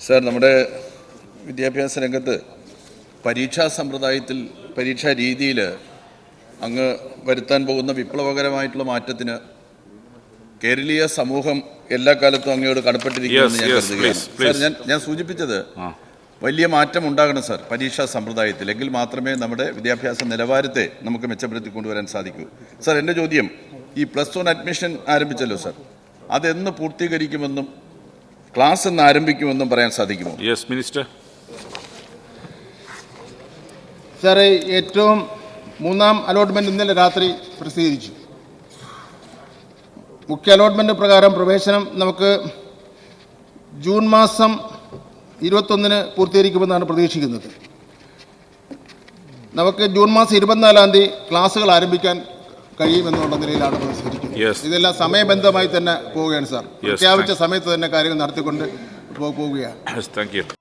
Sir, നമ്മുടെ വിദ്യാഭ്യാസ രംഗത്ത് പരീക്ഷാ സമ്പ്രദായത്തിൽ, പരീക്ഷാ രീതിയിൽ അങ്ങ് വരുത്താൻ പോകുന്ന വിപ്ലവകരമായിട്ടുള്ള മാറ്റത്തിന് കേരളീയ സമൂഹം എല്ലാ കാലത്തും അങ്ങയോട് കടപ്പെട്ടിരിക്കുമെന്ന് ഞാൻ കരുതുകയാണ്. സർ, ഞാൻ സൂചിപ്പിച്ചത് വലിയ മാറ്റം ഉണ്ടാകണം സർ പരീക്ഷാ സമ്പ്രദായത്തിൽ. എങ്കിൽ മാത്രമേ നമ്മുടെ വിദ്യാഭ്യാസ നിലവാരത്തെ നമുക്ക് മെച്ചപ്പെടുത്തി കൊണ്ടുവരാൻ സാധിക്കൂ. സർ, എൻ്റെ ചോദ്യം, ഈ +1 അഡ്മിഷൻ ആരംഭിച്ചല്ലോ സർ, അതെന്ന് പൂർത്തീകരിക്കുമെന്നും ക്ലാസ് എന്ന് ആരംഭിക്കുമെന്നും പറയാൻ സാധിക്കുമോ? Yes minister. സാറേ, ഏറ്റവും 3ാം അലോട്ട്മെൻറ്റ് ഇന്നലെ രാത്രി പ്രസിദ്ധീകരിച്ചു. മുഖ്യ അലോട്ട്മെൻറ്റ് പ്രകാരം പ്രവേശനം നമുക്ക് ജൂൺ മാസം 21-ന് പൂർത്തീകരിക്കുമെന്നാണ് പ്രതീക്ഷിക്കുന്നത്. നമുക്ക് ജൂൺ മാസം 24-ാം തീയതി ക്ലാസ്സുകൾ ആരംഭിക്കാൻ കഴിയുമെന്നുള്ള നിലയിലാണ് പ്രസിദ്ധീകരിക്കുന്നത്. ഇതെല്ലാം സമയബന്ധമായി തന്നെ പോവുകയാണ് സാർ. പ്രഖ്യാപിച്ച സമയത്ത് തന്നെ കാര്യങ്ങൾ നടത്തിക്കൊണ്ട് പോവുകയാണ്.